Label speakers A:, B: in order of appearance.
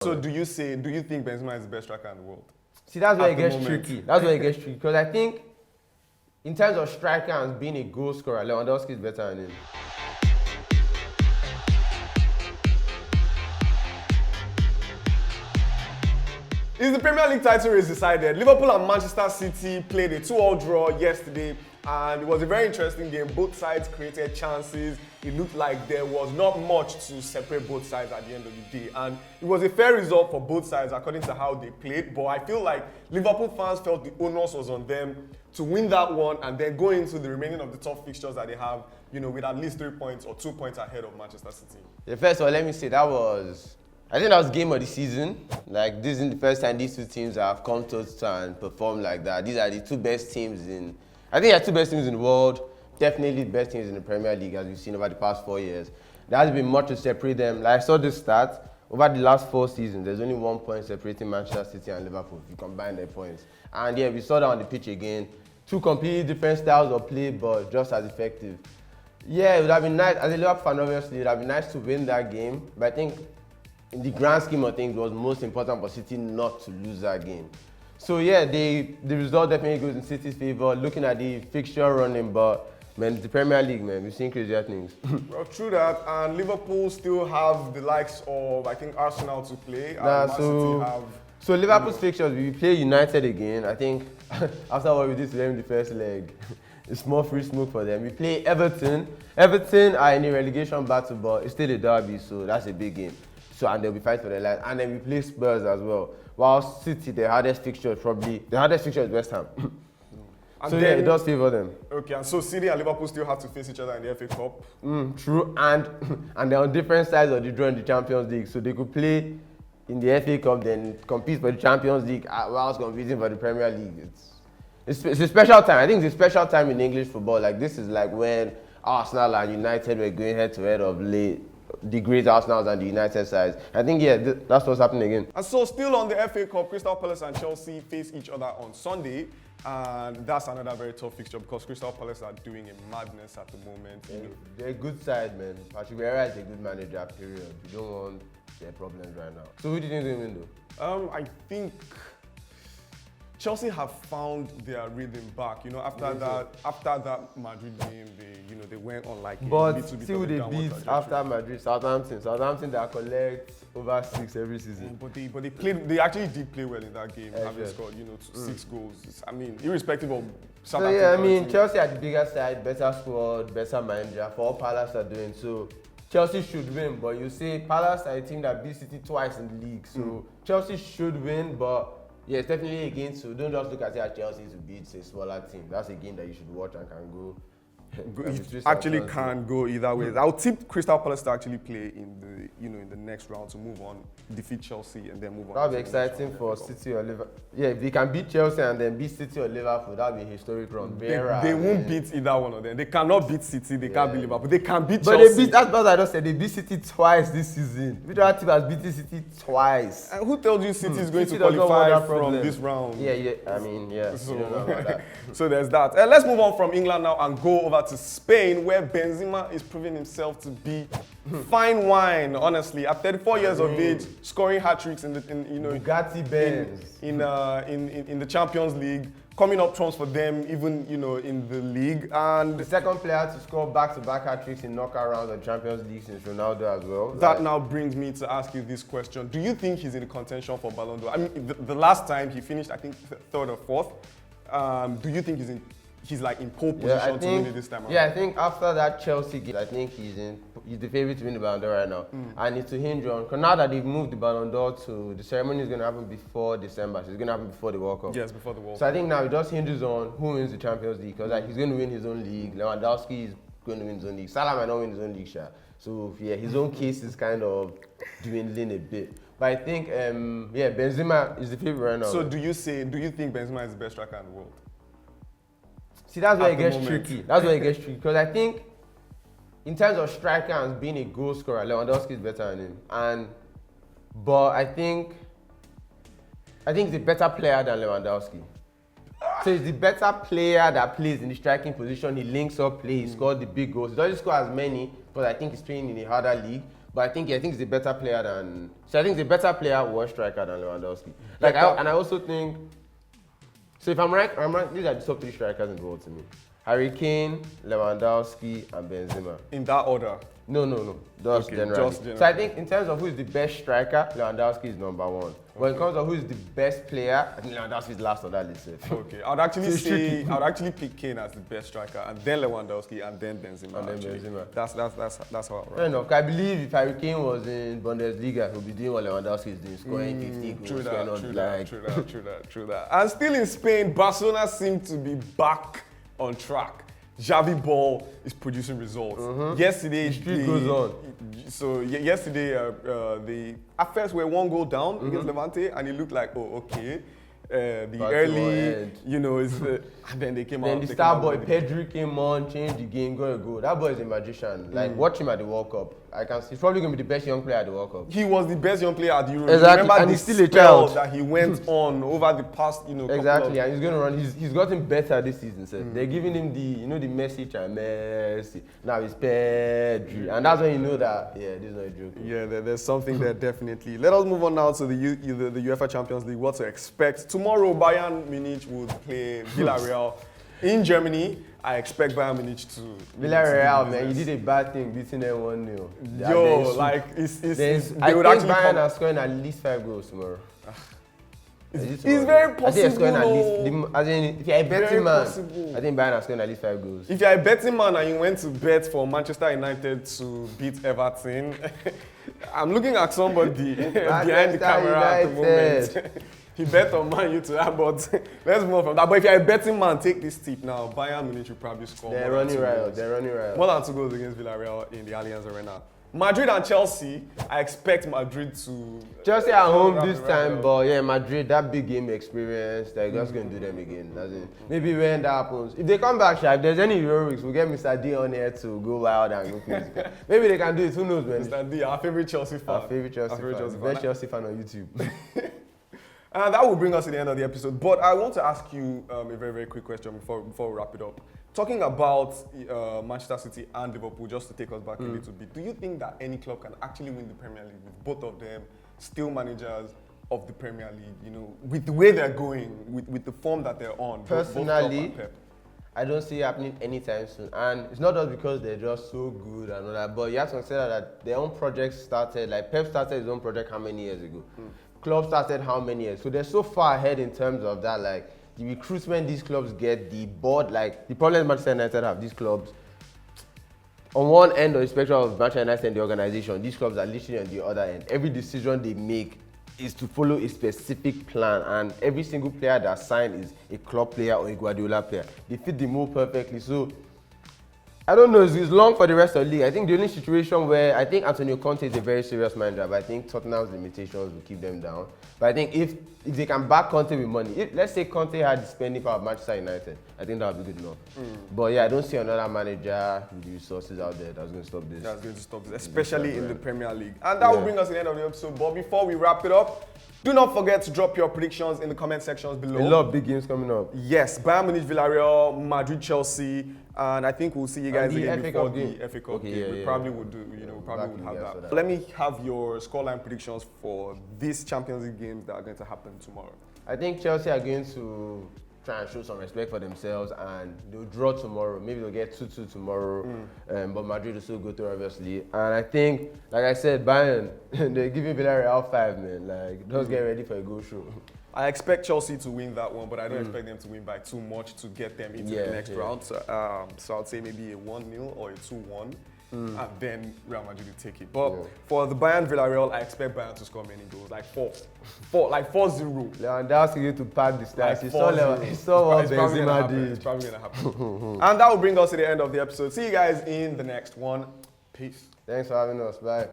A: So do you think Benzema is the best striker in the world?
B: See, that's where it gets tricky. That's where it gets tricky. Because I think, in terms of striker and being a goal scorer, Lewandowski is better than him.
A: Is the Premier League title race decided? Liverpool and Manchester City played a 2-2 draw yesterday, and it was a very interesting game. Both sides created chances. It looked like there was not much to separate both sides at the end of the day, and it was a fair result for both sides according to how they played. But I feel like Liverpool fans felt the onus was on them to win that one and then go into the remaining of the top fixtures that they have, with at least 3 points or 2 points ahead of Manchester City.
B: Yeah, first of all, let me say I think that was game of the season. Like, this isn't the first time these two teams have come to and performed like that. These are the two best teams I think they are two best teams in the world. Definitely the best teams in the Premier League, as we've seen over the past 4 years. There hasn't been much to separate them. Like, I saw this stat. Over the last 4 seasons, there's only 1 point separating Manchester City and Liverpool if you combine their points. And yeah, we saw that on the pitch again. Two completely different styles of play, but just as effective. Yeah, it would have been nice. As a Liverpool fan, obviously, it would have been nice to win that game. But I think in the grand scheme of things, it was most important for City not to lose that game. So yeah, the result definitely goes in City's favour. Looking at the fixture running, but man, the Premier League, man, we've seen crazier things.
A: Well, true that, and Liverpool still have the likes of, I think, Arsenal to play.
B: So Liverpool's fixtures, we play United again. I think after what we did to them in the first leg, it's more free smoke for them. We play Everton. Everton are in a relegation battle, but it's still a derby, so that's a big game. So, and they'll be fighting for their life. And then we play Spurs as well. While City, the hardest fixture is West Ham. So yeah, it does favour them.
A: Okay, and so City and Liverpool still have to face each other in the FA Cup.
B: True, and they're on different sides of the draw in the Champions League. So they could play in the FA Cup, then compete for the Champions League whilst competing for the Premier League. It's a special time. I think it's a special time in English football. Like, this is like when Arsenal and United were going head to head of late. The great Arsenal and the United sides. I think, yeah, that's what's happening again.
A: And so still on the FA Cup, Crystal Palace and Chelsea face each other on Sunday. And that's another very tough fixture because Crystal Palace are doing a madness at the moment.
B: They're a good side, man. Patrick Vieira is a good manager, period. You don't want their problems right now. So who do you think is going to win, though?
A: I think Chelsea have found their rhythm back. After that Madrid game, they went on like
B: but
A: a little bit
B: still
A: of a
B: they
A: downward
B: beat
A: trajectory.
B: after Madrid, Southampton that collect over 6 every season.
A: But they actually did play well in that game, having scored 6 goals. I mean, irrespective of Southampton.
B: So yeah, I mean, Chelsea are the bigger side, better squad, better manager for all Palace are doing. So Chelsea should win, but you say Palace are a team that beat City twice in the league. So Chelsea should win, but yeah, it's definitely a game. So don't just look at it as Chelsea to beat a smaller team. That's a game that you should watch and can go.
A: It actually can go either way. I'll tip Crystal Palace to actually play in the next round to move on, defeat Chelsea, and then move on.
B: That'll be exciting for City or Liverpool. Yeah, if they can beat Chelsea and then beat City or Liverpool, that'll be a historic run.
A: They won't beat either one of them. They cannot beat City. They can't beat Liverpool. They can beat
B: Chelsea.
A: But
B: they beat. That's what I just said. They beat City twice this season. Which other team has beaten City twice?
A: And who tells you City is going to qualify from this round?
B: Yeah. I mean, yeah. So, you don't know about that.
A: So there's that. Let's move on from England now and go over to Spain, where Benzema is proving himself to be fine wine. Honestly, at 34 years of age, scoring hat-tricks in
B: Bugatti Benz
A: in the Champions League, coming up trumps for them even in the league, and
B: the second player to score back-to-back hat-tricks in knockout rounds of Champions League since Ronaldo as well.
A: That now brings me to ask you this question: do you think he's in contention for Balon d'Or? I mean, the last time he finished, I think 3rd or 4th. Do you think he's like in pole position to win it this time around?
B: Yeah, I think after that Chelsea game, I think he's the favorite to win the Balon d'Or right now. And it's to hinge on, because now that they've moved the Balon d'Or to, the ceremony is going to happen before December, so it's going to happen before the World Cup.
A: Yes, before the World Cup.
B: So I think now it just hinges on who wins the Champions League, because he's going to win his own league, Lewandowski is going to win his own league, Salah might not win his own league share. So yeah, his own case is kind of dwindling a bit. But I think, Benzema is the favorite right now.
A: So do you think Benzema is the best striker in the world?
B: See, that's where it gets tricky. That's where it gets tricky. Because I think, in terms of striker and being a goal scorer, Lewandowski is better than him. But I think he's a better player than Lewandowski. So he's the better player that plays in the striking position. He links up play, he scores the big goals. He doesn't score as many, but I think he's playing in a harder league. But I think he's a better player than. So I think he's a better player, worse striker than Lewandowski. And I also think. So if I'm right, these are the top 3 strikers in the world to me. Harry Kane, Lewandowski, and Benzema.
A: In that order?
B: No. Just generally. So I think in terms of who is the best striker, Lewandowski is number 1. Okay. When it comes to who is the best player, I think Lewandowski is last on that list.
A: Okay, I'd actually pick Kane as the best striker, and then Lewandowski, and then Benzema. That's how.
B: Fair enough. I believe if Harry Kane was in Bundesliga, he'll be doing what Lewandowski is doing, scoring 50 goals.
A: True that. And still in Spain, Barcelona seem to be back on track. Xavi Ball is producing results. Yesterday,
B: the streak goes on.
A: So yesterday, the affairs were 1 goal down against Levante, and it looked like, oh, okay. The early, and then they came out.
B: Then the star boy Pedri came on, changed the game, got a goal. That boy is a magician. Like, watch him at the World Cup. He's probably going to be the best young player at the World Cup.
A: He was the best young player at the Euro.
B: Exactly,
A: Remember
B: and he's still a child
A: that he went on over the past,
B: Exactly, and he's going to run. He's gotten better this season. So they're giving him the message and Messi. Now it's Pedri, and that's when you know that this is not a joke.
A: Yeah, there's something there definitely. Let us move on now to the UEFA Champions League. What to expect tomorrow? Bayern Munich would play Villarreal in Germany. I expect Bayern Munich to.
B: Villarreal, man, you did a bad thing beating them 1-0.
A: They would
B: actually. Bayern are scoring at least 5 goals tomorrow.
A: It's very possible.
B: I think scoring at least. If you're a betting man, I think Bayern are scoring at least 5 goals.
A: If you're a betting man and you went to bet for Manchester United to beat Everton, I'm looking at somebody behind the camera at the moment. He bet on Man U to that, but let's move on from that. But if you're a betting man, take this tip now. Bayern Munich will probably score.
B: They're running riot.
A: More than 2 goals against Villarreal in the Allianz Arena. Madrid and Chelsea, I expect Madrid to.
B: Chelsea at home this time, but yeah, Madrid, that big game experience, they're just going to do them again. Maybe when that happens. If they come back, if there's any heroics, we'll get Mr. D on here to go wild and go crazy. Maybe they can do it, who knows, man.
A: Mr. D, our favorite Chelsea fan.
B: Best Chelsea fan on YouTube.
A: And that will bring us to the end of the episode. But I want to ask you a very, very quick question before we wrap it up. Talking about Manchester City and Liverpool, just to take us back a little bit, do you think that any club can actually win the Premier League with both of them still managers of the Premier League, with the way they're going, with the form that they're on?
B: Personally, I don't see it happening anytime soon. And it's not just because they're just so good and all that, but you have to consider that their own project started, like Pep started his own project how many years ago? Club started how many years? So they're so far ahead in terms of that, like the recruitment these clubs get, the board, like the problem Manchester United have, these clubs, on one end of the spectrum of Manchester United and the organization, these clubs are literally on the other end. Every decision they make is to follow a specific plan, and every single player that's signed is a club player or a Guardiola player. They fit the mold perfectly. So I don't know, it's long for the rest of the league. I think the only situation where I think Antonio Conte is a very serious manager, but I think Tottenham's limitations will keep them down. But I think if they can back Conte with money, let's say Conte had the spending power of Manchester United, I think that would be good enough. But yeah, I don't see another manager with the resources out there that's going to stop this.
A: That's going to stop this, especially in the Premier League. And that will bring us to the end of the episode. But before we wrap it up, do not forget to drop your predictions in the comment sections below.
B: A lot of big games coming up.
A: Yes, Bayern Munich, Villarreal, Madrid, Chelsea, and I think we'll see you guys again before the FA Cup game. We probably would do, we probably would have that. Let me have your scoreline predictions for these Champions League games that are going to happen tomorrow.
B: I think Chelsea are going to try and show some respect for themselves, and they'll draw tomorrow. Maybe they'll get 2-2 tomorrow, but Madrid will still go through, obviously. And I think, like I said, Bayern, they're giving Villarreal 5, man. Like, just get ready for a go show.
A: I expect Chelsea to win that one, but I don't expect them to win by too much to get them into the next round. So I'd say maybe a 1-0 or a 2-1. And then Real Madrid will take it. But for the Bayern Villarreal, I expect Bayern to score many goals, like 4-0.
B: Lewandowski going to pack the stats. He saw what Benzema did.
A: It's probably going to happen. And that will bring us to the end of the episode. See you guys in the next one. Peace.
B: Thanks for having us. Bye.